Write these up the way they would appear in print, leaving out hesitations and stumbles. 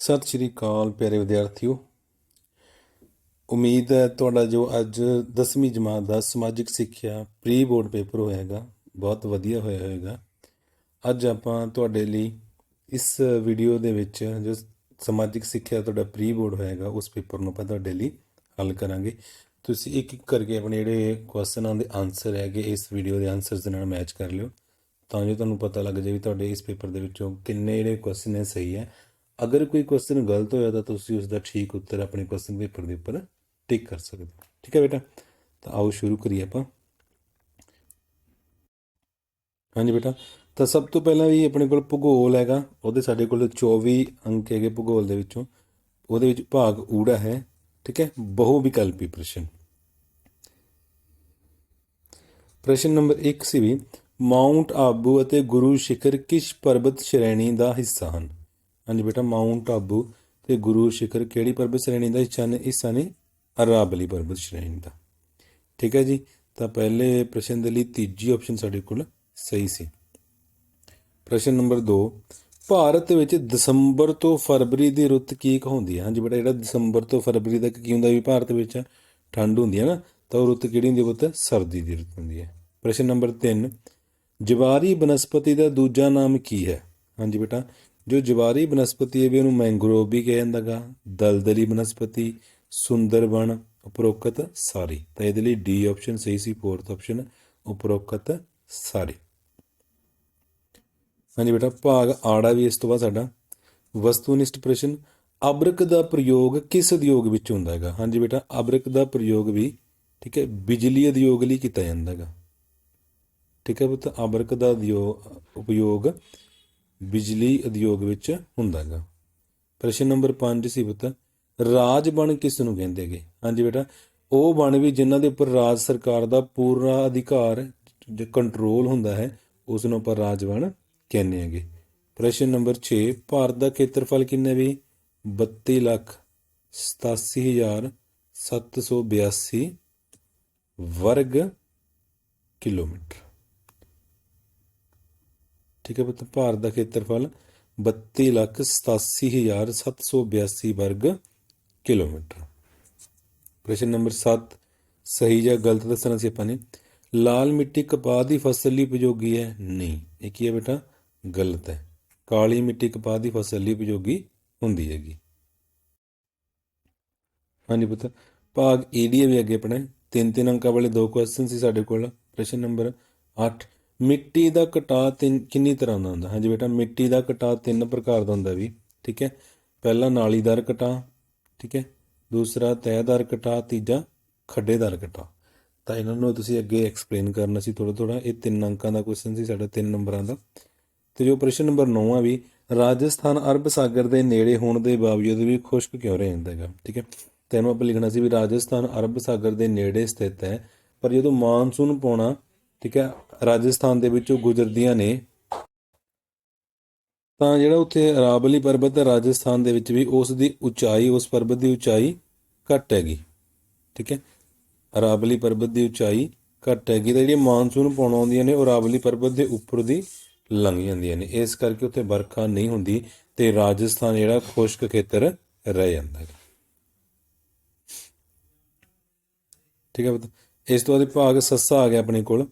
सत श्री अकाल प्यारे विद्यार्थियों। उम्मीद है ਤੁਹਾਡਾ जो ਅੱਜ 10ਵੀਂ ਜਮਾਤ ਦਾ ਸਮਾਜਿਕ ਸਿੱਖਿਆ ਪ੍ਰੀ ਬੋਰਡ ਪੇਪਰ ਹੋਏਗਾ ਬਹੁਤ ਵਧੀਆ ਹੋਇਆ ਹੋਵੇਗਾ। ਅੱਜ ਆਪਾਂ ਤੁਹਾਡੇ ਲਈ ਇਸ ਵੀਡੀਓ ਦੇ ਵਿੱਚ ਜੋ ਸਮਾਜਿਕ ਸਿੱਖਿਆ ਤੁਹਾਡਾ ਪ੍ਰੀ ਬੋਰਡ ਹੋਏਗਾ ਉਸ ਪੇਪਰ ਨੂੰ ਆਪਾਂ ਤੁਹਾਡੇ ਲਈ ਹੱਲ ਕਰਾਂਗੇ। ਤੁਸੀਂ ਇੱਕ ਇੱਕ ਕਰਕੇ ਆਪਣੇ ਜਿਹੜੇ ਕੁਐਸਚਨਾਂ ਦੇ ਆਨਸਰ ਹੈਗੇ ਇਸ ਵੀਡੀਓ ਦੇ ਆਨਸਰਸ ਦੇ ਨਾਲ ਮੈਚ ਕਰ ਲਿਓ ਤਾਂ ਜੋ ਤੁਹਾਨੂੰ ਪਤਾ ਲੱਗ ਜਾਏ ਵੀ ਤੁਹਾਡੇ ਇਸ ਪੇਪਰ ਦੇ ਵਿੱਚੋਂ ਕਿੰਨੇ ਜਿਹੜੇ ਕੁਐਸਚਨ ਨੇ ਸਹੀ ਹੈ। अगर कोई क्वेश्चन गलत होया तो तुसी उसका ठीक उत्तर अपने क्वेश्चन पेपर के उपर टिक कर सकते हो। ठीक है बेटा, तो आओ शुरू करिए आप। हाँ जी बेटा, तो सब तो पहला भी अपने को भूगोल हैगा, वो साढ़े को 24 अंक है भूगोल के विचों, वो भाग ऊड़ा है। ठीक है, बहु विकल्पी प्रश्न। प्रश्न नंबर 1 सी भी माउंट आबू और गुरु शिखर किस पर्वत श्रेणी का हिस्सा हैं। हाँ जी बेटा, माउंट आबू तो गुरु शिखर केड़ी पर्वत श्रेणी का हिस्सा ने अरावली पर्वत श्रेणी का। ठीक है जी, तो पहले प्रश्न के लिए तीजी ऑप्शन साढ़े को सही सी। प्रश्न नंबर 2 भारत में दसंबर तो फरवरी की रुत की कहती है। हाँ जी बेटा, जो दसंबर तो फरवरी तक की होंगे भी भारत में ठंड होंगी है ना, तो रुत कि पुत सर्दी की रुत होंगी है। प्रश्न नंबर 3 जवारी बनस्पति का दूजा नाम की है। हाँ जी बेटा, जो जवारी बनस्पति है भी उन्होंने मैंग्रोव भी कहा जाता गा, दलदली बनस्पति, सुंदरबन, उपरोक्त सारी। तो ये डी ऑप्शन सही सी, फोर्थ ऑप्शन उपरोक्त सारी। हाँ जी बेटा, भाग आड़ा भी इस तो बाद साडा वस्तुनिष्ठ प्रश्न अबरक का प्रयोग किस उद्योग में होंदा है। हाँ जी बेटा, अबरक का प्रयोग भी ठीक है बिजली उद्योग लिए किया जाता है। ठीक है पुत, अबरक का उपयोग बिजली उद्योग विच हुंदा गा। प्रश्न नंबर 5 सी पुत राज बन किस नूं कहंदे गे। हाँ जी बेटा, वो बन भी जिन्हां दे उपर राज सरकार दा पूरा अधिकार जो कंट्रोल हुंदा है उसनूं आपां राज बन कहने गे। प्रश्न नंबर 6 भारत दा खेत्रफल किन्ना भी 32,87,782 वर्ग किलोमीटर। ठीक है पुत, भारत का खेत्रफल 32,87,782 वर्ग किलोमीटर। प्रश्न नंबर 7 सही या गलत दसना सी अपने। लाल मिट्टी कपाह की फसल लिए उपयोगी है नहीं, एक ही है बेटा गलत है। काली मिट्टी कपाह की फसल लिए उपयोगी होंगी हैगी। हाँ जी पुत, भाग ईडी भी अगे अपने 3-3 अंकों वाले 2 क्वेश्चन सी साडे कोल। प्रश्न नंबर 8 मिट्टी का कटाव किन्नी तरह का होंगे। हाँ जी बेटा, मिट्टी का कटाव 3 प्रकार का होंगे भी। ठीक है, पहला नालीदार कटाव, ठीक है, दूसरा तहदार कटाव, तीजा खड्डेदार कटाव। तो इन्होंने तुसीं अगे एक्सप्लेन करना सी थोड़ा थोड़ा। ये 3 अंकों का क्वेश्चन सी साडा 3 नंबरों का। तो जो प्रश्न नंबर 9 है भी राजस्थान अरब सागर के नेड़े होने के बावजूद भी खुश्क क्यों रहता है। ठीक है, तो इन्होंने आप लिखना सी भी राजस्थान अरब सागर के नेड़े स्थित है, पर जो मानसून पौना ठीक है राजस्थान के विचों गुजरदियां ने तो जो उत्थे अरावली पर्वत है राजस्थान के भी उसकी उचाई उस पर्वत की उचाई घट हैगी। ठीक है, अरावली पर्वत की उचाई घट हैगी, तो जी मानसून पौना आउंदियां ने अरावली पर्वत के उपर दी लंघ जांदियां ने, इस करके उत्थे बरखा नहीं होंदी ते राजस्थान जिहड़ा खुश्क खेतर रह जांदा है। ठीक है, इस तो बाद भाग सस्सा आ गया अपने कोल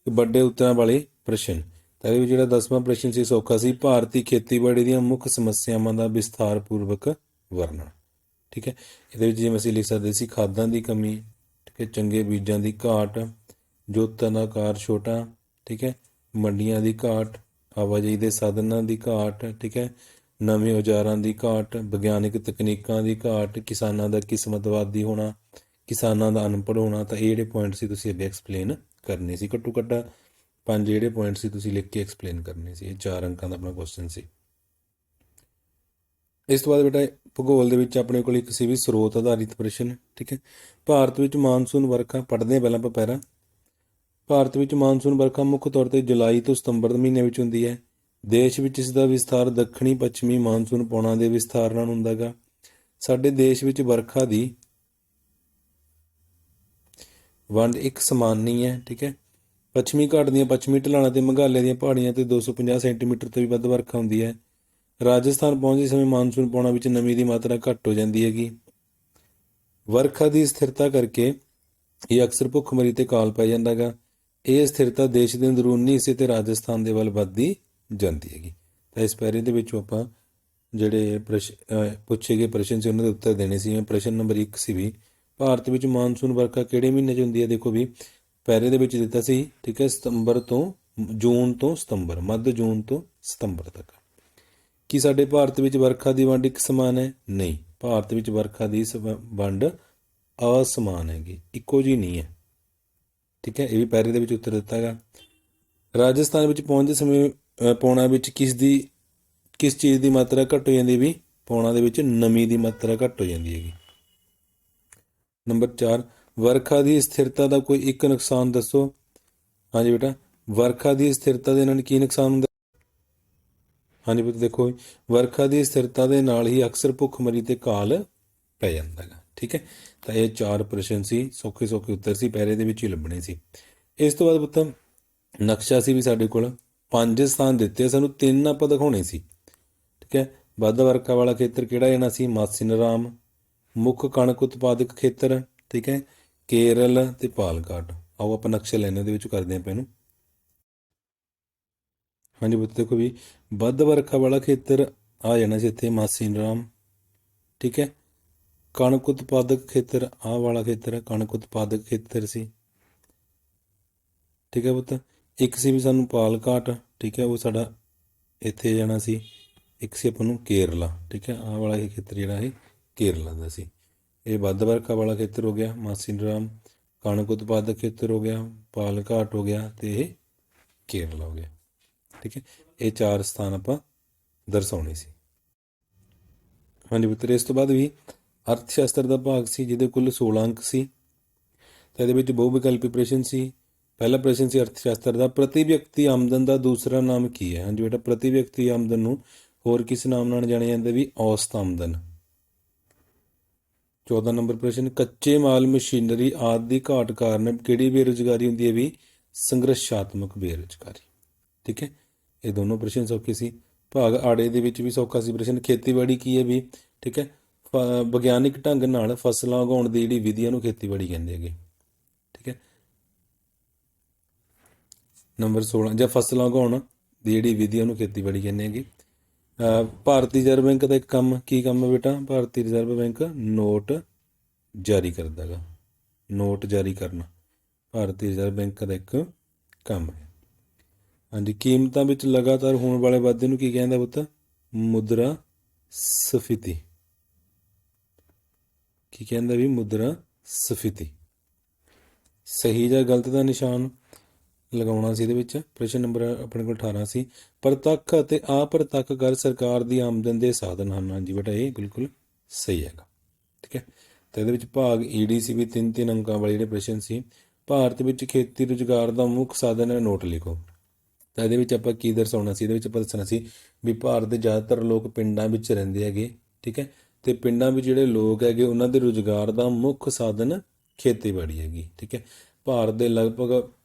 बड़े उत्तरां वाले प्रश्न। तो ये जो 10वां प्रश्न से सौखा सी भारतीय खेतीबाड़ी दी मुख्य समस्यावां का विस्तारपूर्वक वर्णन। ठीक है, ये जिवें असीं लिख सकते सी खादां की कमी, ठीक है, चंगे बीजां की घाट, जोतां दा आकार छोटा, ठीक है, मंडियां की घाट, आवाजाही के साधनां की घाट, ठीक है, नवे औजारां की घाट, विग्यानक तकनीकां की घाट, किसानां दा किस्मतवादी होना, किसानां दा अनपढ़ होना। तो ये पॉइंट सी तुसीं अगे एक्सप्लेन करने सी, घट्टो घट्ट 5 जोड़े पॉइंट सी तुसीं लिख के एक्सप्लेन करने सी। 4 अंकों का अपना क्वेश्चन सी। इस तो बाद बेटा भूगोल के विच अपने को एक सी भी स्रोत आधारित प्रश्न। ठीक है, भारत में मानसून वर्खा पढ़ते हैं पहला आपां पैरा। भारत में मानसून वर्खा मुख्य तौर पर जुलाई तो सितंबर महीने में होंदी है। देश में इसका विस्तार दक्षिणी पश्चिमी मानसून पौना के विस्तार नाल हुंदा गा। साडे देश में वर्खा की वंड एक समान नहीं है। ठीक है, पश्चिमी घाट दी पश्चिमी ढलाणां ते मेघालय दी पहाड़ियां ते 250 सेंटीमीटर तो भी वध वर्खा होंदी है। ਰਾਜਸਥਾਨ ਪਹੁੰਚਦੇ ਸਮੇਂ ਮਾਨਸੂਨ ਪੌਣਾ ਵਿੱਚ ਨਮੀ ਦੀ ਮਾਤਰਾ ਘੱਟ ਹੋ ਜਾਂਦੀ ਹੈਗੀ। ਵਰਖਾ ਦੀ ਸਥਿਰਤਾ ਕਰਕੇ ਇਹ ਅਕਸਰ ਭੁੱਖਮਰੀ ਤੇ ਕਾਲ ਪੈ ਜਾਂਦਾ ਗਾ। ਇਹ ਸਥਿਰਤਾ ਦੇਸ਼ ਦੇ ਅੰਦਰੂਨੀ ਹਿੱਸੇ ਤੇ ਰਾਜਸਥਾਨ ਦੇ ਵੱਲ ਵੱਧਦੀ ਜਾਂਦੀ ਹੈਗੀ। ਤਾਂ ਇਸ ਪੈਰੇ ਦੇ ਵਿੱਚੋਂ ਆਪਾਂ ਜਿਹੜੇ ਪੁੱਛੇ ਗਏ ਪ੍ਰਸ਼ਨ ਸੀ ਉਹਨਾਂ ਦੇ ਉੱਤਰ ਦੇਣੇ ਸੀ। ਜਿਵੇਂ ਪ੍ਰਸ਼ਨ ਨੰਬਰ 1 ਸੀ ਵੀ ਭਾਰਤ ਵਿੱਚ ਮਾਨਸੂਨ ਵਰਖਾ ਕਿਹੜੇ ਮਹੀਨੇ 'ਚ ਹੁੰਦੀ ਹੈ। ਦੇਖੋ ਵੀ ਪੈਰੇ ਦੇ ਵਿੱਚ ਦਿੱਤਾ ਸੀ, ਠੀਕ ਹੈ, ਜੂਨ ਤੋਂ ਸਤੰਬਰ, ਮੱਧ ਜੂਨ ਤੋਂ ਸਤੰਬਰ ਤੱਕ। ਕੀ ਸਾਡੇ ਭਾਰਤ ਵਿੱਚ ਵਰਖਾ ਦੀ ਵੰਡ ਇੱਕ ਸਮਾਨ ਹੈ? ਨਹੀਂ, ਭਾਰਤ ਵਿੱਚ ਵਰਖਾ ਦੀ ਵੰਡ ਅਸਮਾਨ ਹੈਗੀ, ਇੱਕੋ ਜਿਹੀ ਨਹੀਂ ਹੈ, ਠੀਕ ਹੈ। ਇਹ ਵੀ ਪੈਰੇ ਦੇ ਵਿੱਚ ਉੱਤਰ ਦਿੱਤਾ ਹੈਗਾ। ਰਾਜਸਥਾਨ ਵਿੱਚ ਪਹੁੰਚਦੇ ਸਮੇਂ ਪੌਣਾ ਵਿੱਚ ਕਿਸ ਚੀਜ਼ ਦੀ ਮਾਤਰਾ ਘੱਟ ਹੋ ਜਾਂਦੀ ਵੀ? ਪੌਣਾ ਦੇ ਵਿੱਚ ਨਮੀ ਦੀ ਮਾਤਰਾ ਘੱਟ ਹੋ ਜਾਂਦੀ ਹੈਗੀ। ਨੰਬਰ 4 ਵਰਖਾ ਦੀ ਸਥਿਰਤਾ ਦਾ ਕੋਈ ਇੱਕ ਨੁਕਸਾਨ ਦੱਸੋ। ਹਾਂਜੀ ਬੇਟਾ, ਵਰਖਾ ਦੀ ਸਥਿਰਤਾ ਦੇ ਨਾਲ ਕੀ ਨੁਕਸਾਨ ਹੁੰਦਾ? ਹਾਂਜੀ ਬੇਟਾ ਦੇਖੋ, ਵਰਖਾ ਦੀ ਸਥਿਰਤਾ ਦੇ ਨਾਲ ਹੀ ਅਕਸਰ ਭੁੱਖਮਰੀ ਤੇ ਕਾਲ ਪੈ ਜਾਂਦਾ ਹੈਗਾ, ਠੀਕ ਹੈ। ਤਾਂ ਇਹ 4 ਪ੍ਰਸ਼ਨ ਸੀ, ਸੌਖੇ ਉੱਤਰ ਸੀ, ਪੈਰੇ ਦੇ ਵਿੱਚ ਹੀ ਲੱਭਣੇ ਸੀ। ਇਸ ਤੋਂ ਬਾਅਦ ਪੁੱਤ ਨਕਸ਼ਾ ਸੀ ਵੀ ਸਾਡੇ ਕੋਲ 5 ਸਥਾਨ ਦਿੱਤੇ, ਸਾਨੂੰ 3 ਆਪਾਂ ਦਿਖਾਉਣੇ ਸੀ, ਠੀਕ ਹੈ। ਵੱਧ ਵਰਖਾ ਵਾਲਾ ਖੇਤਰ ਕਿਹੜਾ ਜਾਣਾ ਸੀ? ਮਾਸਿਨਰਾਮ। ਮੁੱਖ ਕਣਕ ਉਤਪਾਦਕ ਖੇਤਰ, ਠੀਕ ਹੈ, ਕੇਰਲ ਤੇ ਪਾਲਕਾਡ। ਆਓ ਆਪਾਂ ਨਕਸ਼ਾ ਲੈਣੇ ਉਹਦੇ ਵਿੱਚ ਕਰਦੇ ਆਪਾਂ ਇਹਨੂੰ। ਹਾਂਜੀ ਪੁੱਤ ਦੇਖੋ ਵੀ ਵੱਧ ਵਰਖਾ ਵਾਲਾ ਖੇਤਰ ਆ ਜਾਣਾ ਸੀ ਇੱਥੇ ਮਾਸਿਨਰਾਮ, ਠੀਕ ਹੈ। ਕਣਕ ਉਤਪਾਦਕ ਖੇਤਰ ਆਹ ਵਾਲਾ ਖੇਤਰ ਕਣਕ ਉਤਪਾਦਕ ਖੇਤਰ ਸੀ, ਠੀਕ ਹੈ ਪੁੱਤ। ਇੱਕ ਸੀ ਵੀ ਸਾਨੂੰ ਪਾਲਕਾਟ, ਠੀਕ ਹੈ, ਉਹ ਸਾਡਾ ਇੱਥੇ ਜਾਣਾ ਸੀ। ਇੱਕ ਸੀ ਆਪਾਂ ਨੂੰ ਕੇਰਲਾ, ਠੀਕ ਹੈ, ਆਹ ਵਾਲਾ ਇਹ ਖੇਤਰ ਜਿਹੜਾ ਇਹ ਕੇਰਲਾ ਦਾ ਸੀ। ਇਹ ਵੱਧ ਵਰਖਾ ਵਾਲਾ ਖੇਤਰ ਹੋ ਗਿਆ ਮਾਸਿਨਰਾਮ, ਕਣਕ ਉਤਪਾਦਕ ਖੇਤਰ ਹੋ ਗਿਆ ਪਾਲਕਾਟ ਹੋ ਗਿਆ, ਤੇ ਇਹ ਕੇਰਲਾ ਹੋ ਗਿਆ, ਠੀਕ ਹੈ। ਇਹ 4 ਸਥਾਨ ਆਪਾਂ ਦਰਸਾਉਣੇ ਸੀ। ਹਾਂਜੀ ਪੁੱਤਰ, ਇਸ ਤੋਂ ਬਾਅਦ ਵੀ ਅਰਥ ਸ਼ਾਸਤਰ ਦਾ ਭਾਗ ਸੀ ਜਿਹਦੇ ਕੁੱਲ 16 ਅੰਕ ਸੀ। ਤਾਂ ਇਹਦੇ ਵਿੱਚ ਬਹੁ ਵਿਕਲਪੀ ਪ੍ਰਸ਼ਨ ਸੀ। ਪਹਿਲਾ ਪ੍ਰਸ਼ਨ ਸੀ ਅਰਥ ਸ਼ਾਸਤਰ ਦਾ, ਪ੍ਰਤੀ ਵਿਅਕਤੀ ਆਮਦਨ ਦਾ ਦੂਸਰਾ ਨਾਮ ਕੀ ਹੈ? ਹਾਂਜੀ ਬੇਟਾ, ਪ੍ਰਤੀ ਵਿਅਕਤੀ ਆਮਦਨ ਨੂੰ ਹੋਰ ਕਿਸ ਨਾਮ ਨਾਲ ਜਾਣਿਆ ਜਾਂਦਾ ਵੀ? ਔਸਤ ਆਮਦਨ। 14 ਨੰਬਰ ਪ੍ਰਸ਼ਨ, ਕੱਚੇ ਮਾਲ ਮਸ਼ੀਨਰੀ ਆਦਿ ਦੀ ਘਾਟ ਕਾਰਨ ਕਿਹੜੀ ਬੇਰੁਜ਼ਗਾਰੀ ਹੁੰਦੀ ਹੈ ਵੀ? ਸੰਘਰਸ਼ਾਤਮਕ ਬੇਰੁਜ਼ਗਾਰੀ, ਠੀਕ ਹੈ। ਇਹ ਦੋਨੋਂ ਪ੍ਰਸ਼ਨ ਸੌਖੇ ਸੀ। ਭਾਗ ਆੜੇ ਦੇ ਵਿੱਚ ਵੀ ਸੌਖਾ ਸੀ ਪ੍ਰਸ਼ਨ, ਖੇਤੀਬਾੜੀ ਕੀ ਹੈ ਵੀ? ਠੀਕ ਹੈ, ਵਿਗਿਆਨਿਕ ਢੰਗ ਨਾਲ ਫਸਲਾਂ ਉਗਾਉਣ ਦੀ ਜਿਹੜੀ ਵਿਧੀ ਨੂੰ ਖੇਤੀਬਾੜੀ ਕਹਿੰਦੇ ਹੈਗੇ, ਠੀਕ ਹੈ। ਨੰਬਰ 16 ਜਾਂ ਫਸਲਾਂ ਉਗਾਉਣ ਦੀ ਜਿਹੜੀ ਵਿਧੀ ਨੂੰ ਖੇਤੀਬਾੜੀ ਕਹਿੰਦੇ ਹੈਗੇ। ਭਾਰਤੀ ਰਿਜ਼ਰਵ ਬੈਂਕ ਦਾ ਇੱਕ ਕੰਮ ਕੀ ਕੰਮ ਹੈ ਬੇਟਾ? ਭਾਰਤੀ ਰਿਜ਼ਰਵ ਬੈਂਕ ਨੋਟ ਜਾਰੀ ਕਰਦਾ ਗਾ, ਨੋਟ ਜਾਰੀ ਕਰਨਾ ਭਾਰਤੀ ਰਿਜ਼ਰਵ ਬੈਂਕ ਦਾ ਇੱਕ ਕੰਮ ਹੈ। ਹਾਂਜੀ, ਕੀਮਤਾਂ ਵਿੱਚ ਲਗਾਤਾਰ ਹੋਣ ਵਾਲੇ ਵਾਧੇ ਨੂੰ ਕੀ ਕਹਿੰਦਾ ਪੁੱਤ? ਮੁਦਰਾ ਸਫੀਤੀ। ਕੀ ਕਹਿੰਦਾ ਵੀ? ਮੁਦਰਾ ਸਫੀਤੀ। ਸਹੀ ਜਾਂ ਗਲਤ ਦਾ ਨਿਸ਼ਾਨ ਲਗਾਉਣਾ ਸੀ ਇਹਦੇ ਵਿੱਚ। ਪ੍ਰਸ਼ਨ ਨੰਬਰ ਆਪਣੇ ਕੋਲ 18 ਸੀ, ਪ੍ਰਤੱਖ ਅਤੇ ਅਪ੍ਰਤੱਖ ਕਰ ਸਰਕਾਰ ਦੀ ਆਮਦਨ ਦੇ ਸਾਧਨ ਹਨ। ਹਾਂਜੀ ਬੇਟਾ, ਇਹ ਬਿਲਕੁਲ ਸਹੀ ਹੈਗਾ, ਠੀਕ ਹੈ। ਤਾਂ ਇਹਦੇ ਵਿੱਚ ਭਾਗ ਈਡੀ ਸੀ ਵੀ 3 ਅੰਕਾਂ ਵਾਲੇ ਜਿਹੜੇ ਪ੍ਰਸ਼ਨ ਸੀ। ਭਾਰਤ ਵਿੱਚ ਖੇਤੀ ਰੁਜ਼ਗਾਰ ਦਾ ਮੁੱਖ ਸਾਧਨ ਹੈ, ਨੋਟ ਲਿਖੋ। ਤਾਂ ਇਹਦੇ ਵਿੱਚ ਆਪਾਂ ਕੀ ਦਰਸਾਉਣਾ ਸੀ? ਇਹਦੇ ਵਿੱਚ ਆਪਾਂ ਦੱਸਣਾ ਸੀ ਵੀ ਭਾਰਤ ਦੇ ਜ਼ਿਆਦਾਤਰ ਲੋਕ ਪਿੰਡਾਂ ਵਿੱਚ ਰਹਿੰਦੇ ਹੈਗੇ, ਠੀਕ ਹੈ, ਤੇ ਪਿੰਡਾਂ ਵਿੱਚ ਜਿਹੜੇ ਲੋਕ ਹੈਗੇ ਉਹਨਾਂ ਦੇ ਰੁਜ਼ਗਾਰ ਦਾ ਮੁੱਖ ਸਾਧਨ ਖੇਤੀਬਾੜੀ ਹੈਗੀ, ਠੀਕ ਹੈ। ਭਾਰਤ ਦੇ ਲਗਭਗ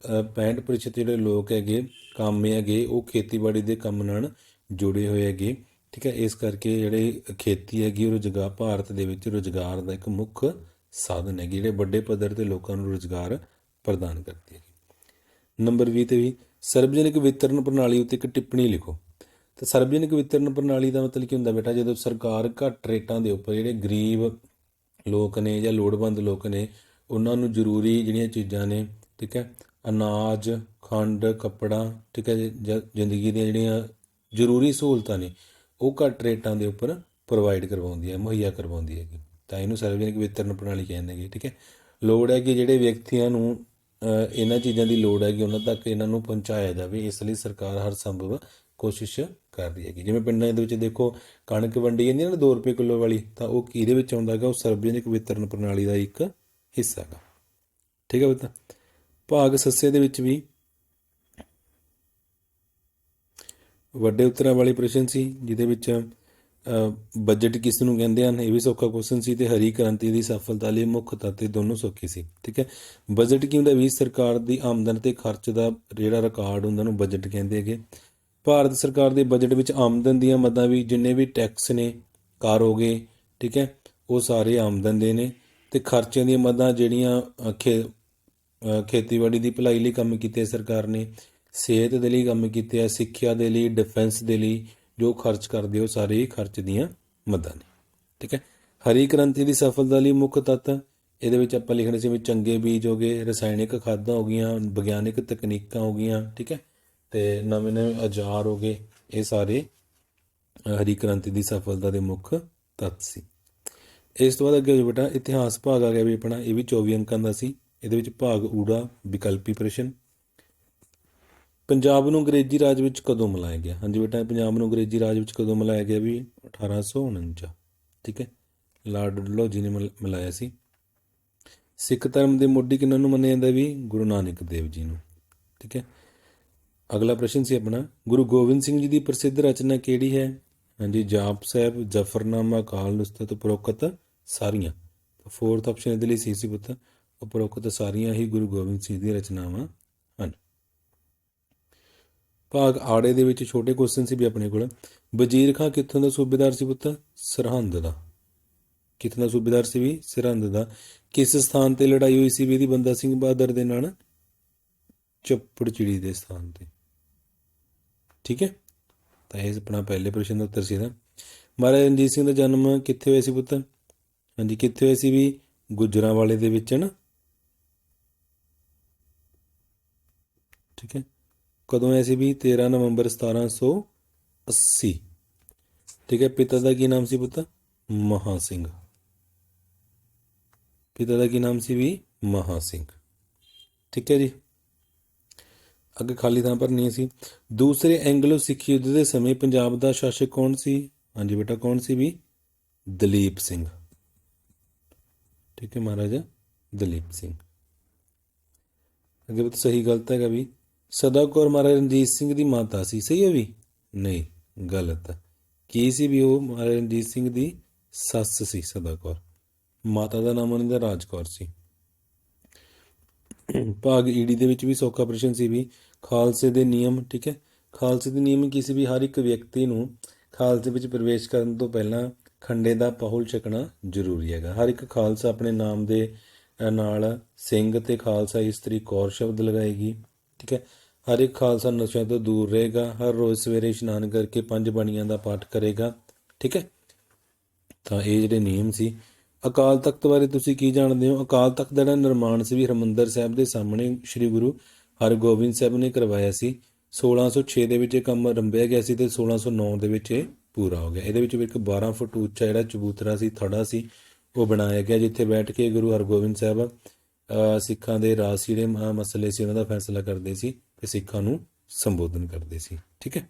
65% ਜਿਹੜੇ ਲੋਕ ਹੈਗੇ ਕਾਮੇ ਹੈਗੇ ਉਹ ਖੇਤੀਬਾੜੀ ਦੇ ਕੰਮ ਨਾਲ ਜੁੜੇ ਹੋਏ ਹੈਗੇ, ਠੀਕ ਹੈ। ਇਸ ਕਰਕੇ ਜਿਹੜੇ ਖੇਤੀ ਹੈਗੀ ਉਹ ਰੁਜ਼ਗਾਰ ਭਾਰਤ ਦੇ ਵਿੱਚ ਰੁਜ਼ਗਾਰ ਦਾ ਇੱਕ ਮੁੱਖ ਸਾਧਨ ਹੈਗੀ, ਜਿਹੜੇ ਵੱਡੇ ਪੱਧਰ ਤੇ ਲੋਕਾਂ ਨੂੰ ਰੁਜ਼ਗਾਰ ਪ੍ਰਦਾਨ ਕਰਦੀ ਹੈਗੀ। ਨੰਬਰ 20 ਤੇ ਵੀ ਸਰਵਜਨਿਕ ਵਿਤਰਨ ਪ੍ਰਣਾਲੀ ਉੱਤੇ ਇੱਕ ਟਿੱਪਣੀ ਲਿਖੋ। ਤਾਂ ਸਰਵਜਨਿਕ ਵਿਤਰਨ ਪ੍ਰਣਾਲੀ ਦਾ ਮਤਲਬ ਕੀ ਹੁੰਦਾ ਬੇਟਾ? ਜਦੋਂ ਸਰਕਾਰ ਘੱਟ ਰੇਟਾਂ ਦੇ ਉੱਪਰ ਜਿਹੜੇ ਗਰੀਬ ਲੋਕ ਨੇ ਜਾਂ ਲੋੜਵੰਦ ਲੋਕ ਨੇ ਉਹਨਾਂ ਨੂੰ ਜ਼ਰੂਰੀ ਜਿਹੜੀਆਂ ਚੀਜ਼ਾਂ ਨੇ, ਠੀਕ ਹੈ, ਅਨਾਜ, ਖੰਡ, ਕੱਪੜਾ, ਠੀਕ ਹੈ, ਜ਼ਿੰਦਗੀ ਦੀਆਂ ਜਿਹੜੀਆਂ ਜ਼ਰੂਰੀ ਸਹੂਲਤਾਂ ਨੇ ਉਹ ਘੱਟ ਰੇਟਾਂ ਦੇ ਉੱਪਰ ਪ੍ਰੋਵਾਈਡ ਕਰਵਾਉਂਦੀ ਹੈ, ਮੁਹੱਈਆ ਕਰਵਾਉਂਦੀ ਹੈਗੀ। ਤਾਂ ਇਹਨੂੰ ਸਰਵਜਨਿਕ ਵਿਤਰਨ ਪ੍ਰਣਾਲੀ ਕਹਿੰਦੇ ਹੈਗੇ, ਠੀਕ ਹੈ। ਲੋੜ ਹੈ ਕਿ ਜਿਹੜੇ ਵਿਅਕਤੀਆਂ ਨੂੰ ਇਹਨਾਂ ਚੀਜ਼ਾਂ ਦੀ ਲੋੜ ਹੈਗੀ ਉਹਨਾਂ ਤੱਕ ਇਹਨਾਂ ਨੂੰ ਪਹੁੰਚਾਇਆ ਜਾਵੇ, ਇਸ ਲਈ ਸਰਕਾਰ ਹਰ ਸੰਭਵ ਕੋਸ਼ਿਸ਼ ਕਰ ਰਹੀ ਹੈਗੀ। ਜਿਵੇਂ ਪਿੰਡਾਂ ਦੇ ਵਿੱਚ ਦੇਖੋ ਕਣਕ ਵੰਡੀ ਜਾਂਦੀ ਹੈ ਨਾ 2 ਰੁਪਏ ਕਿਲੋ ਵਾਲੀ, ਤਾਂ ਉਹ ਕਿਹਦੇ ਵਿੱਚ ਆਉਂਦਾ ਹੈਗਾ? ਉਹ ਸਰਵਜਨਿਕ ਵਿਤਰਨ ਪ੍ਰਣਾਲੀ ਦਾ ਇੱਕ ਹਿੱਸਾ ਹੈਗਾ, ਠੀਕ ਹੈ ਬਤਾ। ਭਾਗ ਸੱਸੇ ਦੇ ਵਿੱਚ ਵੀ ਵੱਡੇ ਉੱਤਰਾਂ ਵਾਲੇ ਪ੍ਰਸ਼ਨ ਸੀ ਜਿਹਦੇ ਵਿੱਚ ਬਜਟ ਕਿਸ ਨੂੰ ਕਹਿੰਦੇ ਹਨ, ਇਹ ਵੀ ਸੌਖਾ ਕੁਐਸਚਨ ਸੀ। ਤੇ ਹਰੀ ਕ੍ਰਾਂਤੀ ਦੀ ਸਫਲਤਾ ਲਈ ਮੁੱਖ ਤੱਤ ਦੋਨੋਂ ਸੌਖੇ ਸੀ, ਠੀਕ ਹੈ। ਬਜਟ ਕੀ ਹੁੰਦਾ ਵੀ? ਸਰਕਾਰ ਦੀ ਆਮਦਨ ਤੇ ਖਰਚ ਦਾ ਜਿਹੜਾ ਰਿਕਾਰਡ ਹੁੰਦਾ ਉਹਨੂੰ ਬਜਟ ਕਹਿੰਦੇ ਹੈਗੇ। ਭਾਰਤ ਸਰਕਾਰ ਦੇ ਬਜਟ ਵਿੱਚ ਆਮਦਨ ਦੀਆਂ ਮਦਾਂ ਵੀ ਜਿੰਨੇ ਵੀ ਟੈਕਸ ਨੇ, ਕਰ ਹੋ ਗਏ, ਠੀਕ ਹੈ, ਉਹ ਸਾਰੇ ਆਮਦਨ ਦੇ ਨੇ। ਤੇ ਖਰਚਿਆਂ ਦੀਆਂ ਮਦਾਂ ਜਿਹੜੀਆਂ ਖੇਤੀਬਾੜੀ ਦੀ ਭਲਾਈ ਲਈ ਕੰਮ ਕੀਤੇ ਸਰਕਾਰ ਨੇ, ਸਿਹਤ ਦੇ ਲਈ ਕੰਮ ਕੀਤੇ ਆ, ਸਿੱਖਿਆ ਦੇ ਲਈ, ਡਿਫੈਂਸ ਦੇ ਲਈ ਜੋ ਖਰਚ ਕਰਦੇ ਉਹ ਸਾਰੇ ਖਰਚ ਦੀਆਂ ਮਦਾਂ ਨੇ, ਠੀਕ ਹੈ। ਹਰੀ ਕ੍ਰਾਂਤੀ ਦੀ ਸਫਲਤਾ ਲਈ ਮੁੱਖ ਤੱਤ ਇਹਦੇ ਵਿੱਚ ਆਪਾਂ ਲਿਖਣੇ ਸੀ ਵੀ ਚੰਗੇ ਬੀਜ ਹੋ ਗਏ, ਰਸਾਇਣਿਕ ਖਾਦਾਂ ਹੋ ਗਈਆਂ, ਵਿਗਿਆਨਿਕ ਤਕਨੀਕਾਂ ਹੋ ਗਈਆਂ, ਠੀਕ ਹੈ, ਤੇ ਨਵੇਂ ਨਵੇਂ ਔਜ਼ਾਰ ਹੋ ਗਏ। ਇਹ ਸਾਰੇ ਹਰੀ ਕ੍ਰਾਂਤੀ ਦੀ ਸਫਲਤਾ ਦੇ ਮੁੱਖ ਤੱਤ ਸੀ। ਇਸ ਤੋਂ ਬਾਅਦ ਅੱਗੇ ਹੋ ਬੇਟਾ ਇਤਿਹਾਸ ਭਾਗ ਆ ਗਿਆ ਵੀ ਆਪਣਾ, ਇਹ ਵੀ 24 ਅੰਕਾਂ ਦਾ ਸੀ। ਇਹਦੇ ਵਿੱਚ ਭਾਗ ਊੜਾ ਵਿਕਲਪੀ ਪ੍ਰਸ਼ਨ। ਪੰਜਾਬ ਨੂੰ ਅੰਗਰੇਜ਼ੀ ਰਾਜ ਵਿੱਚ ਕਦੋਂ ਮਿਲਾਇਆ ਗਿਆ? ਹਾਂਜੀ ਬੇਟਾ, ਪੰਜਾਬ ਨੂੰ ਅੰਗਰੇਜ਼ੀ ਰਾਜ ਵਿੱਚ ਕਦੋਂ ਮਿਲਾਇਆ ਗਿਆ ਵੀ 1849, ਠੀਕ ਹੈ, ਲਾਰਡ ਡਲਹੌਜੀ ਨੇ ਮਿਲਾਇਆ ਸੀ। ਸਿੱਖ ਧਰਮ ਦੇ ਮੋਢੀ ਕਿਹਨਾਂ ਨੂੰ ਮੰਨਿਆ ਜਾਂਦਾ ਵੀ? ਗੁਰੂ ਨਾਨਕ ਦੇਵ ਜੀ ਨੂੰ, ਠੀਕ ਹੈ। ਅਗਲਾ ਪ੍ਰਸ਼ਨ ਸੀ ਆਪਣਾ, ਗੁਰੂ ਗੋਬਿੰਦ ਸਿੰਘ ਜੀ ਦੀ ਪ੍ਰਸਿੱਧ ਰਚਨਾ ਕਿਹੜੀ ਹੈ? ਹਾਂਜੀ, ਜਾਪ ਸਾਹਿਬ, ਜ਼ਫਰਨਾਮਾ, ਅਕਾਲ ਨੁਸਖਤ, ਉਪਰੋਕਤ ਸਾਰੀਆਂ। ਫੋਰਥ ਆਪਸ਼ਨ ਇਹਦੇ ਲਈ ਸੀ ਪੁੱਤ, ਉਪਰੋਕਤ ਸਾਰੀਆਂ ਹੀ ਗੁਰੂ ਗੋਬਿੰਦ ਸਿੰਘ ਦੀਆਂ ਰਚਨਾਵਾਂ ਹਨ। ਭਾਗ ਆੜੇ ਦੇ ਵਿੱਚ ਛੋਟੇ ਕੁਐਸਚਨ ਸੀ ਵੀ ਆਪਣੇ ਕੋਲ, ਵਜ਼ੀਰ ਖਾਂ ਕਿੱਥੋਂ ਦਾ ਸੂਬੇਦਾਰ ਸੀ ਪੁੱਤ? ਸਰਹੰਦ ਦਾ। ਕਿੱਥੋਂ ਦਾ ਸੂਬੇਦਾਰ ਸੀ ਵੀ? ਸਰਹੰਦ ਦਾ। ਕਿਸ ਸਥਾਨ ਤੇ ਲੜਾਈ ਹੋਈ ਸੀ ਵੀ ਇਹਦੀ ਬੰਦਾ ਸਿੰਘ ਬਹਾਦਰ ਦੇ ਨਾਲ? ਚੱਪੜਚਿੜੀ ਦੇ ਸਥਾਨ ਤੇ, ਠੀਕ ਹੈ। ਤਾਂ ਇਹ ਆਪਣਾ ਪਹਿਲੇ ਪ੍ਰਸ਼ਨ ਦਾ ਉੱਤਰ ਸੀ ਇਹਦਾ। ਮਹਾਰਾਜਾ ਰਣਜੀਤ ਸਿੰਘ ਦਾ ਜਨਮ ਕਿੱਥੇ ਹੋਇਆ ਸੀ ਪੁੱਤ? ਹਾਂਜੀ, ਕਿੱਥੇ ਹੋਇਆ ਸੀ ਵੀ? ਗੁਜਰਾਂਵਾਲੇ ਦੇ ਵਿੱਚ ਨਾ, ਠੀਕ ਹੈ। ਕਦੋਂ ਹੋਇਆ ਸੀ ਵੀ? 13 ਨਵੰਬਰ 1780, ਠੀਕ ਹੈ। ਪਿਤਾ ਦਾ ਕੀ ਨਾਮ ਸੀ ਪੁੱਤ? ਮਹਾ ਸਿੰਘ। ਪਿਤਾ ਦਾ ਕੀ ਨਾਮ ਸੀ ਵੀ? ਮਹਾ ਸਿੰਘ, ਠੀਕ ਹੈ ਜੀ। ਅੱਗੇ ਖਾਲੀ ਥਾਂ ਭਰਨੀ ਸੀ। ਦੂਸਰੇ ਐਂਗਲੋ ਸਿੱਖ ਯੁੱਧ ਦੇ ਸਮੇਂ ਪੰਜਾਬ ਦਾ ਸ਼ਾਸਕ ਕੌਣ ਸੀ? ਹਾਂਜੀ ਬੇਟਾ, ਕੌਣ ਸੀ ਵੀ? ਦਲੀਪ ਸਿੰਘ, ਠੀਕ ਹੈ, ਮਹਾਰਾਜਾ ਦਲੀਪ ਸਿੰਘ। ਅੱਗੇ ਬਤਾ ਸਹੀ ਗਲਤ ਹੈਗਾ ਵੀ? ਸਦਾ ਕੌਰ ਮਹਾਰਾਜਾ ਰਣਜੀਤ ਸਿੰਘ ਦੀ ਮਾਤਾ ਸੀ, ਸਹੀ ਹੈ ਵੀ? ਨਹੀਂ, ਗਲਤ। ਕੀ ਸੀ ਵੀ? ਉਹ ਮਹਾਰਾਜਾ ਰਣਜੀਤ ਸਿੰਘ ਦੀ ਸੱਸ ਸੀ ਸਦਾ ਕੌਰ। ਮਾਤਾ ਦਾ ਨਾਮ ਉਹਨਾਂ ਦਾ ਰਾਜ ਕੌਰ ਸੀ। ਭਾਗ ਈੜੀ ਦੇ ਵਿੱਚ ਵੀ ਸੌਖਾ ਪ੍ਰਸ਼ਨ ਸੀ ਵੀ ਖਾਲਸੇ ਦੇ ਨਿਯਮ, ਠੀਕ ਹੈ। ਖਾਲਸੇ ਦੇ ਨਿਯਮ ਕੀ ਸੀ ਵੀ? ਹਰ ਇੱਕ ਵਿਅਕਤੀ ਨੂੰ ਖਾਲਸੇ ਵਿੱਚ ਪ੍ਰਵੇਸ਼ ਕਰਨ ਤੋਂ ਪਹਿਲਾਂ ਖੰਡੇ ਦਾ ਪਾਹੁਲ ਛਕਣਾ ਜ਼ਰੂਰੀ ਹੈਗਾ। ਹਰ ਇੱਕ ਖਾਲਸਾ ਆਪਣੇ ਨਾਮ ਦੇ ਨਾਲ ਸਿੰਘ ਤੇ ਖਾਲਸਾ ਇਸਤਰੀ ਕੌਰ ਸ਼ਬਦ ਲਗਾਏਗੀ, ਠੀਕ ਹੈ। ਹਰ ਇੱਕ ਖਾਲਸਾ ਨਸ਼ਿਆਂ ਤੋਂ ਦੂਰ ਰਹੇਗਾ। ਹਰ ਰੋਜ਼ ਸਵੇਰੇ ਇਸ਼ਨਾਨ ਕਰਕੇ 5 ਬਾਣੀਆਂ ਦਾ ਪਾਠ ਕਰੇਗਾ, ਠੀਕ ਹੈ। ਤਾਂ ਇਹ ਜਿਹੜੇ ਨਿਯਮ ਸੀ। ਅਕਾਲ ਤਖਤ ਬਾਰੇ ਤੁਸੀਂ ਕੀ ਜਾਣਦੇ ਹੋ? ਅਕਾਲ ਤਖਤ ਦਾ ਜਿਹੜਾ ਨਿਰਮਾਣ ਸੀ ਵੀ ਹਰਿਮੰਦਰ ਸਾਹਿਬ ਦੇ ਸਾਹਮਣੇ ਸ਼੍ਰੀ ਗੁਰੂ ਹਰਗੋਬਿੰਦ ਸਾਹਿਬ ਨੇ ਕਰਵਾਇਆ ਸੀ। 1606 ਦੇ ਵਿੱਚ ਇਹ ਕੰਮ ਆਰੰਭਿਆ ਗਿਆ ਸੀ ਤੇ 1609 ਦੇ ਵਿੱਚ ਇਹ ਪੂਰਾ ਹੋ ਗਿਆ। ਇਹਦੇ ਵਿੱਚ ਇੱਕ 12 ਫੁੱਟ ਉੱਚਾ ਜਿਹੜਾ ਚਬੂਤਰਾ ਸੀ, ਥੜਾ ਸੀ, ਉਹ ਬਣਾਇਆ ਗਿਆ, ਜਿੱਥੇ ਬੈਠ ਕੇ ਗੁਰੂ ਹਰਗੋਬਿੰਦ ਸਾਹਿਬ ਸਿੱਖਾਂ ਦੇ ਰਾਜਸੀ ਜਿਹੜੇ ਮਸਲੇ ਸੀ ਉਹਨਾਂ ਦਾ ਫੈਸਲਾ ਕਰਦੇ ਸੀ ਤੇ ਸਿੱਖਾਂ ਨੂੰ ਸੰਬੋਧਨ ਕਰਦੇ ਸੀ, ਠੀਕ ਹੈ।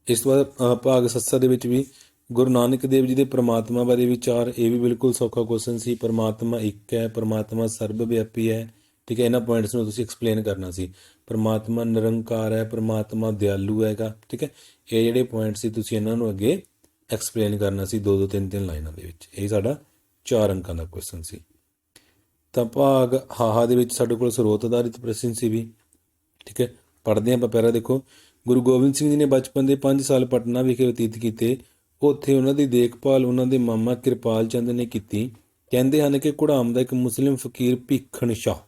ਇਸ ਤੋਂ ਬਾਅਦ ਭਾਗ ਸੱਸਾ ਦੇ ਵਿੱਚ ਵੀ ਗੁਰੂ ਨਾਨਕ ਦੇਵ ਜੀ ਦੇ ਪ੍ਰਮਾਤਮਾ ਬਾਰੇ ਵਿਚਾਰ। ਇਹ ਵੀ ਬਿਲਕੁਲ ਸੌਖਾ ਕੁਐਸਚਨ ਸੀ। ਪ੍ਰਮਾਤਮਾ ਇੱਕ ਹੈ, ਪ੍ਰਮਾਤਮਾ ਸਰਬ ਵਿਆਪੀ ਹੈ, ਠੀਕ ਹੈ। ਇਹਨਾਂ ਪੁਆਇੰਟਸ ਨੂੰ ਤੁਸੀਂ ਐਕਸਪਲੇਨ ਕਰਨਾ ਸੀ। ਪ੍ਰਮਾਤਮਾ ਨਿਰੰਕਾਰ ਹੈ, ਪ੍ਰਮਾਤਮਾ ਦਿਆਲੂ ਹੈਗਾ, ਠੀਕ ਹੈ। ਇਹ ਜਿਹੜੇ ਪੁਆਇੰਟ ਸੀ ਤੁਸੀਂ ਇਹਨਾਂ ਨੂੰ ਅੱਗੇ ਐਕਸਪਲੇਨ ਕਰਨਾ ਸੀ 2-2 3-3 ਲਾਈਨਾਂ ਦੇ ਵਿੱਚ। ਇਹ ਸਾਡਾ 4 ਅੰਕਾਂ ਦਾ ਕੁਐਸਚਨ ਸੀ। ਤਾਂ ਭਾਗ ਹਾਹਾ ਦੇ ਵਿੱਚ ਸਾਡੇ ਕੋਲ ਸਰੋਤ ਆਧਾਰਿਤ ਪ੍ਰਸ਼ਨ ਸੀ ਵੀ, ਠੀਕ ਹੈ। ਪੜ੍ਹਦੇ ਹਾਂ ਆਪਾਂ ਪਹਿਲਾਂ। ਦੇਖੋ, ਗੁਰੂ ਗੋਬਿੰਦ ਸਿੰਘ ਜੀ ਨੇ ਬਚਪਨ ਦੇ 5 ਸਾਲ ਪਟਨਾ ਵਿਖੇ ਬਤੀਤ ਕੀਤੇ। ਉੱਥੇ ਉਹਨਾਂ ਦੀ ਦੇਖਭਾਲ ਉਹਨਾਂ ਦੇ ਮਾਮਾ ਕਿਰਪਾਲ ਚੰਦ ਨੇ ਕੀਤੀ। ਕਹਿੰਦੇ ਹਨ ਕਿ ਘੁੜਾਮ ਦਾ ਇੱਕ ਮੁਸਲਿਮ ਫਕੀਰ ਭੀਖਣ ਸ਼ਾਹ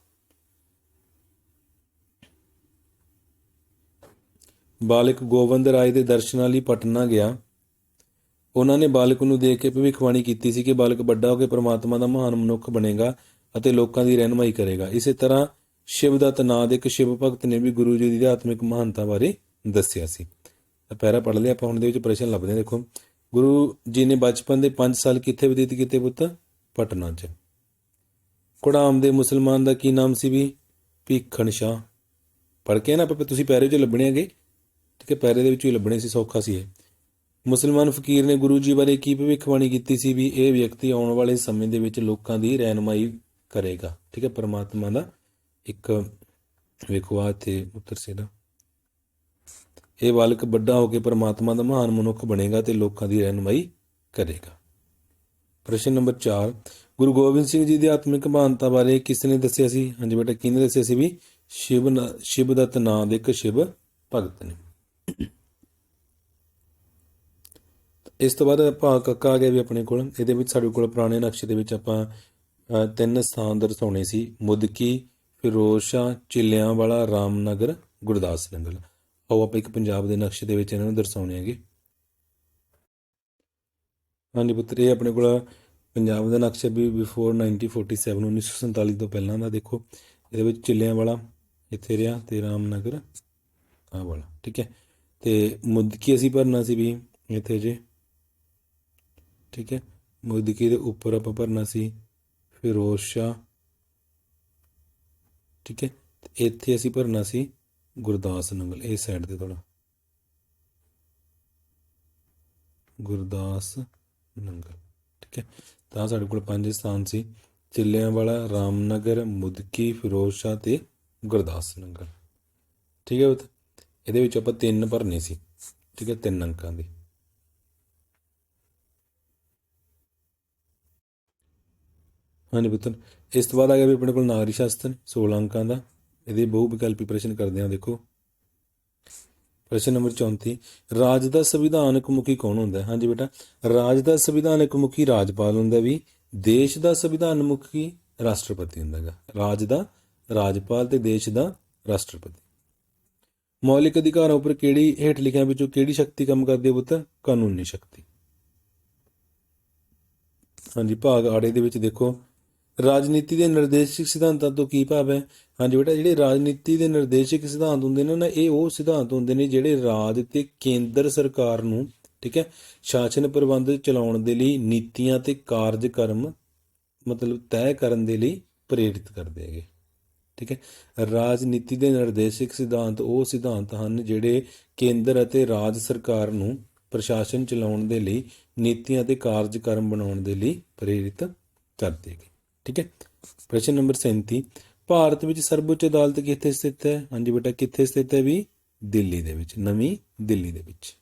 ਬਾਲਕ ਗੋਬਿੰਦ ਰਾਏ ਦੇ ਦਰਸ਼ਨਾਂ ਲਈ ਪਟਨਾ ਗਿਆ। ਉਹਨਾਂ ਨੇ ਬਾਲਕ ਨੂੰ ਦੇਖ ਕੇ ਭਵਿੱਖਬਾਣੀ ਕੀਤੀ ਸੀ ਕਿ ਬਾਲਕ ਵੱਡਾ ਹੋ ਕੇ ਪ੍ਰਮਾਤਮਾ ਦਾ ਮਹਾਨ ਮਨੁੱਖ ਬਣੇਗਾ ਅਤੇ ਲੋਕਾਂ ਦੀ ਰਹਿਨੁਮਾਈ ਕਰੇਗਾ। ਇਸੇ ਤਰ੍ਹਾਂ ਸ਼ਿਵਦੱਤ ਨਾਂ ਦੇ ਇੱਕ ਸ਼ਿਵ ਭਗਤ ਨੇ ਵੀ ਗੁਰੂ ਜੀ ਦੀ ਆਤਮਿਕ ਮਹਾਨਤਾ ਬਾਰੇ ਦੱਸਿਆ ਸੀ। ਪਹਿਰਾ ਪੜ੍ਹ ਲਿਆ ਆਪਾਂ। ਹੁਣ ਦੇ ਵਿੱਚ ਪ੍ਰਸ਼ਨ ਲੱਭਦੇ ਹਾਂ। ਦੇਖੋ, ਗੁਰੂ ਜੀ ਨੇ ਬਚਪਨ ਦੇ 5 ਸਾਲ ਕਿੱਥੇ ਬਤੀਤ ਕੀਤੇ ਪੁੱਤ? ਪਟਨਾ 'ਚ। ਘੁੜਾਮ ਦੇ ਮੁਸਲਮਾਨ ਦਾ ਕੀ ਨਾਮ ਸੀ ਵੀ? ਭੀਖਣ ਸ਼ਾਹ। ਪੜ੍ਹ ਕੇ ਨਾ ਆਪਾਂ, ਤੁਸੀਂ ਪੈਰੇ 'ਚ ਲੱਭਣੇ ਹੈਗੇ, ਠੀਕ ਹੈ, ਪੈਰੇ ਦੇ ਵਿੱਚ ਹੀ ਲੱਭਣੇ ਸੀ, ਸੌਖਾ ਸੀ ਇਹ। ਮੁਸਲਮਾਨ ਫਕੀਰ ਨੇ ਗੁਰੂ ਜੀ ਬਾਰੇ ਕੀ ਭਵਿੱਖਬਾਣੀ ਕੀਤੀ ਸੀ ਵੀ ਇਹ ਵਿਅਕਤੀ ਆਉਣ ਵਾਲੇ ਸਮੇਂ ਦੇ ਵਿੱਚ ਲੋਕਾਂ ਦੀ ਰਹਿਨੁਮਾਈ ਕਰੇਗਾ, ਠੀਕ ਹੈ। ਪਰਮਾਤਮਾ ਦਾ ਇੱਕ ਵੇਖੋ ਇੱਥੇ ਉੱਤਰ ਸੀ ਦਾ, ਇਹ ਬਾਲਕ ਵੱਡਾ ਹੋ ਕੇ ਪਰਮਾਤਮਾ ਦਾ ਮਹਾਨ ਮਨੁੱਖ ਬਣੇਗਾ ਤੇ ਲੋਕਾਂ ਦੀ ਰਹਿਨੁਮਾਈ ਕਰੇਗਾ। ਪ੍ਰਸ਼ਨ ਨੰਬਰ 4, ਗੁਰੂ ਗੋਬਿੰਦ ਸਿੰਘ ਜੀ ਦੀ ਆਤਮਿਕ ਮਹਾਨਤਾ ਬਾਰੇ ਕਿਸ ਨੇ ਦੱਸਿਆ ਸੀ? ਹਾਂਜੀ ਬੇਟਾ, ਕਿਹਨੇ ਦੱਸਿਆ ਸੀ ਵੀ? ਸ਼ਿਵਦੱਤ ਨਾਂ ਦੇ ਇੱਕ ਸ਼ਿਵ ਭਗਤ ਨੇ। ਇਸ ਤੋਂ ਬਾਅਦ ਭਾਗ ਕੱਕਾ ਆ ਗਿਆ ਵੀ ਆਪਣੇ ਕੋਲ। ਇਹਦੇ ਵਿੱਚ ਸਾਡੇ ਕੋਲ ਪੁਰਾਣੇ ਨਕਸ਼ੇ ਦੇ ਵਿੱਚ ਆਪਾਂ 3 ਸਥਾਨ ਦਰਸਾਉਣੇ ਸੀ: ਮੁਦਕੀ, ਫਿਰੋਜ਼ ਸ਼ਾਹ, ਚਿੱਲਿਆਂਵਾਲਾ, ਰਾਮਨਗਰ, ਗੁਰਦਾਸ ਨਗਰ। ਆਓ ਆਪਾਂ ਇੱਕ ਪੰਜਾਬ ਦੇ ਨਕਸ਼ੇ ਦੇ ਵਿੱਚ ਇਹਨਾਂ ਨੂੰ ਦਰਸਾਉਣੇ ਹੈਗੇ। ਹਾਂਜੀ ਪੁੱਤਰ, ਇਹ ਆਪਣੇ ਕੋਲ ਪੰਜਾਬ ਦਾ ਨਕਸ਼ਾ ਵੀ ਬਿਫੋਰ 1947 1947 ਤੋਂ ਪਹਿਲਾਂ ਦਾ। ਦੇਖੋ ਇਹਦੇ ਵਿੱਚ ਚਿੱਲਿਆਂਵਾਲਾ ਇੱਥੇ ਰਿਹਾ ਤੇ ਰਾਮਨਗਰ ਆਹ ਵਾਲਾ, ਠੀਕ ਹੈ। ਤੇ ਮੁਦਕੀ ਅਸੀਂ ਭਰਨਾ ਸੀ ਵੀ ਇੱਥੇ ਜੇ, ਠੀਕ ਹੈ। ਮੁਦਕੀ ਦੇ ਉੱਪਰ ਆਪਾਂ ਭਰਨਾ ਸੀ ਫਿਰੋਜ਼ ਸ਼ਾਹ, ਠੀਕ ਹੈ। ਤੇ ਇੱਥੇ ਅਸੀਂ ਭਰਨਾ ਸੀ ਗੁਰਦਾਸ ਨਗਰ, ਇਸ ਸਾਈਡ ਤੇ ਥੋੜਾ ਗੁਰਦਾਸ ਨਗਰ, ਠੀਕ ਹੈ। ਤਾਂ ਸਾਡੇ ਕੋਲ 5 ਸਥਾਨ ਸੀ: ਚਿੱਲਿਆਂਵਾਲਾ, ਰਾਮਨਗਰ, ਮੁਦਕੀ, ਫਿਰੋਜ਼ ਸ਼ਾਹ ਤੇ ਗੁਰਦਾਸ ਨਗਰ, ਠੀਕ ਹੈ। ਇਹਦੇ ਵਿੱਚ ਆਪਾਂ 3 ਭਰਨੇ ਸੀ, ਠੀਕ ਹੈ, 3 ਅੰਕਾਂ ਦੀ। ਹਾਂਜੀ ਪੁੱਤਰ, ਇਸ ਤੋਂ ਬਾਅਦ ਆ ਗਿਆ ਵੀ ਆਪਣੇ ਕੋਲ ਨਾਗਰਿਕ ਸ਼ਾਸਤਰ 16 ਅੰਕਾਂ ਦਾ। ਇਹਦੇ ਬਹੁ ਵਿਕਲਪੀ ਪ੍ਰਸ਼ਨ ਕਰਦੇ ਹਾਂ। ਦੇਖੋ ਪ੍ਰਸ਼ਨ ਨੰਬਰ 34, ਰਾਜ ਦਾ ਸੰਵਿਧਾਨਕ ਮੁਖੀ ਕੌਣ ਹੁੰਦਾ ਹੈ? ਹਾਂਜੀ ਬੇਟਾ, ਰਾਜ ਦਾ ਸੰਵਿਧਾਨਕ ਮੁਖੀ ਰਾਜਪਾਲ ਹੁੰਦਾ ਵੀ, ਦੇਸ਼ ਦਾ ਸੰਵਿਧਾਨ ਮੁਖੀ ਰਾਸ਼ਟਰਪਤੀ ਹੁੰਦਾ ਹੈਗਾ। ਰਾਜ ਦਾ ਰਾਜਪਾਲ ਤੇ ਦੇਸ਼ ਦਾ ਰਾਸ਼ਟਰਪਤੀ। ਮੌਲਿਕ ਅਧਿਕਾਰਾਂ ਉੱਪਰ ਕਿਹੜੀ ਹੇਠ ਲਿਖਿਆਂ ਵਿੱਚੋਂ ਕਿਹੜੀ ਸ਼ਕਤੀ ਕੰਮ ਕਰਦੀ ਹੈ ਪੁੱਤਰ? ਕਾਨੂੰਨੀ ਸ਼ਕਤੀ। ਹਾਂਜੀ, ਭਾਗ ਆੜੇ ਦੇ ਵਿੱਚ ਦੇਖੋ, ਰਾਜਨੀਤੀ ਦੇ ਨਿਰਦੇਸ਼ਕ ਸਿਧਾਂਤਾਂ ਤੋਂ ਕੀ ਭਾਵ ਹੈ? ਹਾਂਜੀ ਬੇਟਾ, ਜਿਹੜੇ ਰਾਜਨੀਤੀ ਦੇ ਨਿਰਦੇਸ਼ਕ ਸਿਧਾਂਤ ਹੁੰਦੇ ਨੇ ਨਾ, ਇਹ ਉਹ ਸਿਧਾਂਤ ਹੁੰਦੇ ਨੇ ਜਿਹੜੇ ਰਾਜ ਤੇ ਕੇਂਦਰ ਸਰਕਾਰ ਨੂੰ, ਠੀਕ ਹੈ, ਸ਼ਾਸਨ ਪ੍ਰਬੰਧ ਚਲਾਉਣ ਦੇ ਲਈ ਨੀਤੀਆਂ ਤੇ ਕਾਰਜਕ੍ਰਮ ਮਤਲਬ ਤੈਅ ਕਰਨ ਦੇ ਲਈ ਪ੍ਰੇਰਿਤ ਕਰਦੇ ਹੈਗੇ, ਠੀਕ ਹੈ। ਰਾਜਨੀਤੀ ਦੇ ਨਿਰਦੇਸ਼ਕ ਸਿਧਾਂਤ ਉਹ ਸਿਧਾਂਤ ਹਨ ਜਿਹੜੇ ਕੇਂਦਰ ਅਤੇ ਰਾਜ ਸਰਕਾਰ ਨੂੰ ਪ੍ਰਸ਼ਾਸਨ ਚਲਾਉਣ ਦੇ ਲਈ ਨੀਤੀਆਂ ਤੇ ਕਾਰਜਕ੍ਰਮ ਬਣਾਉਣ ਦੇ ਲਈ ਪ੍ਰੇਰਿਤ ਕਰਦੇ ਹੈਗੇ, ਠੀਕ ਹੈ। ਪ੍ਰਸ਼ਨ ਨੰਬਰ 37, ਭਾਰਤ ਵਿੱਚ ਸਰਵਉੱਚ ਅਦਾਲਤ ਕਿੱਥੇ ਸਥਿਤ ਹੈ? ਹਾਂਜੀ ਬੇਟਾ, ਕਿੱਥੇ ਸਥਿਤ ਹੈ ਵੀ? ਦਿੱਲੀ ਦੇ ਵਿੱਚ, ਨਵੀਂ ਦਿੱਲੀ ਦੇ ਵਿੱਚ।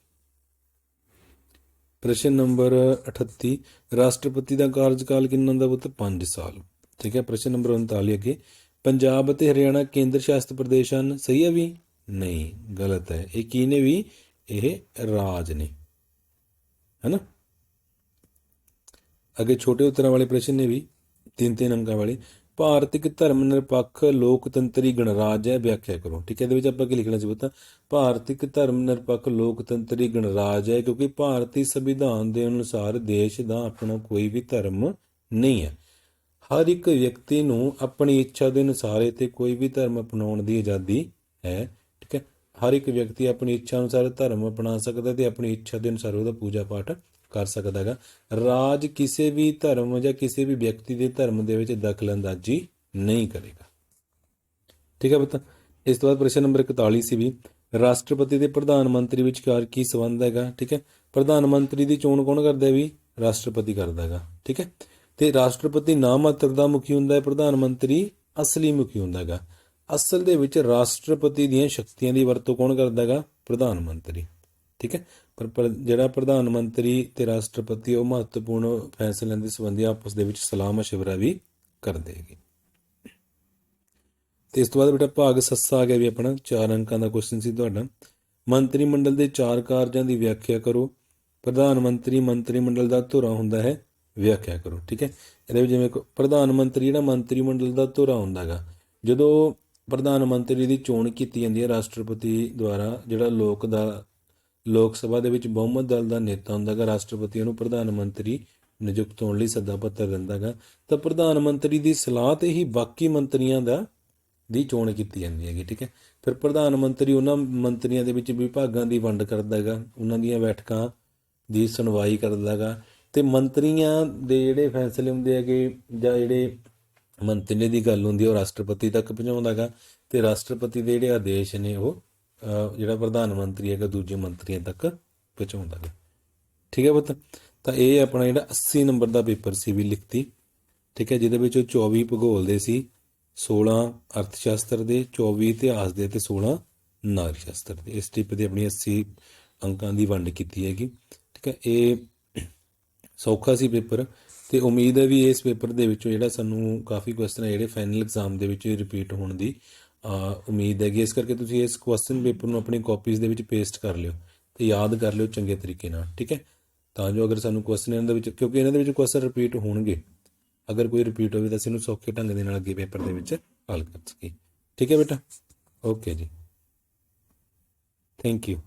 ਪ੍ਰਸ਼ਨ ਨੰਬਰ 38, ਰਾਸ਼ਟਰਪਤੀ ਦਾ ਕਾਰਜਕਾਲ ਕਿੰਨਾ ਹੁੰਦਾ ਪੁੱਤ? 5 ਸਾਲ, ਠੀਕ ਹੈ। ਪ੍ਰਸ਼ਨ ਨੰਬਰ 39 ਅੱਗੇ, ਪੰਜਾਬ ਅਤੇ ਹਰਿਆਣਾ ਕੇਂਦਰ ਸ਼ਾਸਿਤ ਪ੍ਰਦੇਸ਼ ਹਨ, ਸਹੀ ਹੈ ਵੀ? ਨਹੀਂ, ਗਲਤ ਹੈ। ਇਹ ਕੀ ਨੇ ਵੀ? ਇਹ ਰਾਜ ਨੇ, ਹੈਨਾ। ਅੱਗੇ ਛੋਟੇ ਉੱਤਰਾਂ ਵਾਲੇ ਪ੍ਰਸ਼ਨ ਨੇ ਵੀ 3-3 ਅੰਕਾਂ ਵਾਲੇ। ਭਾਰਤ ਇੱਕ ਧਰਮ ਨਿਰਪੱਖ ਲੋਕਤੰਤਰੀ ਗਣਰਾਜ ਹੈ, ਵਿਆਖਿਆ ਕਰੋ, ਠੀਕ ਹੈ। ਇਹਦੇ ਵਿੱਚ ਆਪਾਂ ਕੀ ਲਿਖਣਾ ਸੀ ਪਤਾ? ਭਾਰਤ ਇੱਕ ਧਰਮ ਨਿਰਪੱਖ ਲੋਕਤੰਤਰੀ ਗਣਰਾਜ ਹੈ ਕਿਉਂਕਿ ਭਾਰਤੀ ਸੰਵਿਧਾਨ ਦੇ ਅਨੁਸਾਰ ਦੇਸ਼ ਦਾ ਆਪਣਾ ਕੋਈ ਵੀ ਧਰਮ ਨਹੀਂ ਹੈ। ਹਰ ਇੱਕ ਵਿਅਕਤੀ ਨੂੰ ਆਪਣੀ ਇੱਛਾ ਦੇ ਅਨੁਸਾਰ ਤੇ ਕੋਈ ਵੀ ਧਰਮ ਅਪਣਾਉਣ ਦੀ ਆਜ਼ਾਦੀ ਹੈ, ਠੀਕ ਹੈ। ਹਰ ਇੱਕ ਵਿਅਕਤੀ ਆਪਣੀ ਇੱਛਾ ਅਨੁਸਾਰ ਧਰਮ ਅਪਣਾ ਸਕਦਾ ਤੇ ਆਪਣੀ ਇੱਛਾ ਦੇ ਅਨੁਸਾਰ ਉਹਦਾ ਪੂਜਾ ਪਾਠ ਕਰ ਸਕਦਾ ਹੈਗਾ। ਰਾਜ ਕਿਸੇ ਵੀ ਧਰਮ ਜਾਂ ਕਿਸੇ ਵੀ ਵਿਅਕਤੀ ਦੇ ਧਰਮ ਦੇ ਵਿੱਚ ਦਖਲ ਅੰਦਾਜ਼ੀ ਨਹੀਂ ਕਰੇਗਾ, ਠੀਕ ਹੈ ਪੁੱਤ। ਇਸ ਤੋਂ ਬਾਅਦ ਪ੍ਰਸ਼ਨ ਨੰਬਰ 41 ਸੀ ਵੀ, ਰਾਸ਼ਟਰਪਤੀ ਤੇ ਪ੍ਰਧਾਨ ਮੰਤਰੀ ਵਿਚਕਾਰ ਕੀ ਸੰਬੰਧ ਹੈਗਾ? ਠੀਕ ਹੈ, ਪ੍ਰਧਾਨ ਮੰਤਰੀ ਦੀ ਚੋਣ ਕੌਣ ਕਰਦਾ ਹੈ ਵੀ? ਰਾਸ਼ਟਰਪਤੀ ਕਰਦਾ ਹੈਗਾ, ਠੀਕ ਹੈ। ਤੇ ਰਾਸ਼ਟਰਪਤੀ ਨਾ ਮਾਤਰ ਦਾ ਮੁਖੀ ਹੁੰਦਾ ਹੈ, ਪ੍ਰਧਾਨ ਮੰਤਰੀ ਅਸਲੀ ਮੁਖੀ ਹੁੰਦਾ ਹੈਗਾ। ਅਸਲ ਦੇ ਵਿੱਚ ਰਾਸ਼ਟਰਪਤੀ ਦੀਆਂ ਸ਼ਕਤੀਆਂ ਦੀ ਵਰਤੋਂ ਕੌਣ ਕਰਦਾ ਹੈਗਾ? ਪ੍ਰਧਾਨ ਮੰਤਰੀ, ਠੀਕ ਹੈ। ਪਰ ਜਿਹੜਾ ਪ੍ਰਧਾਨ ਮੰਤਰੀ ਤੇ ਰਾਸ਼ਟਰਪਤੀ ਉਹ ਮਹੱਤਵਪੂਰਨ ਫੈਸਲਿਆਂ ਦੇ ਸੰਬੰਧੀ ਆਪਸ ਦੇ ਵਿੱਚ ਸਲਾਹ ਮਸ਼ਵਰਾ ਵੀ ਕਰਦੇ ਹੈਗੇ। ਤੇ ਇਸ ਤੋਂ ਬਾਅਦ ਬੇਟਾ ਭਾਗ ਸੱਸਾ ਆ ਗਿਆ ਵੀ ਆਪਣਾ 4 ਅੰਕਾਂ ਦਾ ਕੁਐਸਚਨ ਸੀ ਤੁਹਾਡਾ। ਮੰਤਰੀ ਮੰਡਲ ਦੇ 4 ਕਾਰਜਾਂ ਦੀ ਵਿਆਖਿਆ ਕਰੋ। ਪ੍ਰਧਾਨ ਮੰਤਰੀ ਮੰਤਰੀ ਮੰਡਲ ਦਾ ਧੁਰਾ ਹੁੰਦਾ ਹੈ, ਵਿਆਖਿਆ ਕਰੋ, ਠੀਕ ਹੈ। ਇਹਦੇ ਵਿੱਚ ਜਿਵੇਂ ਪ੍ਰਧਾਨ ਮੰਤਰੀ ਜਿਹੜਾ ਮੰਤਰੀ ਮੰਡਲ ਦਾ ਧੁਰਾ ਹੁੰਦਾ ਹੈਗਾ, ਜਦੋਂ ਪ੍ਰਧਾਨ ਮੰਤਰੀ ਦੀ ਚੋਣ ਕੀਤੀ ਜਾਂਦੀ ਹੈ ਰਾਸ਼ਟਰਪਤੀ ਦੁਆਰਾ, ਜਿਹੜਾ ਲੋਕ ਸਭਾ ਦੇ ਵਿੱਚ ਬਹੁਮਤ ਦਲ ਦਾ ਨੇਤਾ ਹੁੰਦਾ ਹੈਗਾ, ਰਾਸ਼ਟਰਪਤੀ ਉਹਨੂੰ ਪ੍ਰਧਾਨ ਮੰਤਰੀ ਨਿਯੁਕਤ ਹੋਣ ਲਈ ਸੱਦਾ ਪੱਤਰ ਦਿੰਦਾ ਹੈਗਾ। ਤਾਂ ਪ੍ਰਧਾਨ ਮੰਤਰੀ ਦੀ ਸਲਾਹ ਤੇ ਹੀ ਬਾਕੀ ਮੰਤਰੀਆਂ ਦੀ ਚੋਣ ਕੀਤੀ ਜਾਂਦੀ ਹੈਗੀ, ਠੀਕ ਹੈ। ਫਿਰ ਪ੍ਰਧਾਨ ਮੰਤਰੀ ਉਹਨਾਂ ਮੰਤਰੀਆਂ ਦੇ ਵਿੱਚ ਵਿਭਾਗਾਂ ਦੀ ਵੰਡ ਕਰਦਾ ਹੈਗਾ, ਉਹਨਾਂ ਦੀਆਂ ਬੈਠਕਾਂ ਦੀ ਸੁਣਵਾਈ ਕਰਦਾ ਹੈਗਾ, ਤੇ ਮੰਤਰੀਆਂ ਦੇ ਜਿਹੜੇ ਫੈਸਲੇ ਹੁੰਦੇ ਹੈਗੇ ਜਾਂ ਜਿਹੜੇ ਮੰਤਰੀ ਦੀ ਗੱਲ ਹੁੰਦੀ ਹੈ ਉਹ ਰਾਸ਼ਟਰਪਤੀ ਤੱਕ ਪਹੁੰਚਾਉਂਦਾ ਹੈਗਾ, ਤੇ ਰਾਸ਼ਟਰਪਤੀ ਦੇ ਜਿਹੜੇ ਆਦੇਸ਼ ਨੇ ਉਹ ਜਿਹੜਾ ਪ੍ਰਧਾਨ ਮੰਤਰੀ ਹੈਗਾ ਦੂਜੇ ਮੰਤਰੀਆਂ ਤੱਕ ਪਹੁੰਚਾਉਂਦਾ ਹੈਗਾ, ਠੀਕ ਹੈ ਪੁੱਤ। ਤਾਂ ਇਹ ਆਪਣਾ ਜਿਹੜਾ 80 ਨੰਬਰ ਦਾ ਪੇਪਰ ਸੀ ਵੀ ਲਿਖਤੀ, ਠੀਕ ਹੈ, ਜਿਹਦੇ ਵਿੱਚ 24 ਭੂਗੋਲ ਦੇ ਸੀ, 16 ਅਰਥ ਸ਼ਾਸਤਰ ਦੇ, 24 ਇਤਿਹਾਸ ਦੇ ਤੇ 16 ਨਾਗਰਿਕ ਸ਼ਾਸਤਰ ਦੇ। ਇਸ ਟਿਪ ਦੀ ਆਪਣੀ 80 ਅੰਕਾਂ ਦੀ ਵੰਡ ਕੀਤੀ ਹੈਗੀ, ਠੀਕ ਹੈ। ਇਹ ਸੌਖਾ ਸੀ ਪੇਪਰ, ਤੇ ਉਮੀਦ ਹੈ ਵੀ ਇਸ ਪੇਪਰ ਦੇ ਵਿੱਚੋਂ ਜਿਹੜਾ ਸਾਨੂੰ ਕਾਫੀ ਕੁਐਸਚਨ ਹੈ ਜਿਹੜੇ ਫਾਈਨਲ ਐਗਜ਼ਾਮ ਦੇ ਵਿੱਚ ਰਿਪੀਟ ਹੋਣ ਦੀ ਉਮੀਦ ਹੈਗੀ। ਇਸ ਕਰਕੇ ਤੁਸੀਂ ਇਸ ਕੁਐਸਚਨ ਪੇਪਰ ਨੂੰ ਆਪਣੀ ਕਾਪੀਜ਼ ਦੇ ਵਿੱਚ ਪੇਸਟ ਕਰ ਲਿਓ ਤੇ ਯਾਦ ਕਰ ਲਿਓ ਚੰਗੇ ਤਰੀਕੇ ਨਾਲ, ਠੀਕ ਹੈ। ਤਾਂ ਜੋ ਅਗਰ ਸਾਨੂੰ ਕੁਐਸਚਨ ਇਹਨਾਂ ਦੇ ਵਿੱਚ, ਕਿਉਂਕਿ ਇਹਨਾਂ ਦੇ ਵਿੱਚ ਕੁਐਸਚਨ ਰਿਪੀਟ ਹੋਣਗੇ, ਅਗਰ ਕੋਈ ਰਿਪੀਟ ਹੋਵੇ ਤਾਂ ਅਸੀਂ ਇਹਨੂੰ ਸੌਖੇ ਢੰਗ ਦੇ ਨਾਲ ਅੱਗੇ ਪੇਪਰ ਦੇ ਵਿੱਚ ਹੱਲ ਕਰ ਸਕੀਏ। ਠੀਕ ਹੈ ਬੇਟਾ, ਓਕੇ ਜੀ, ਥੈਂਕ ਯੂ।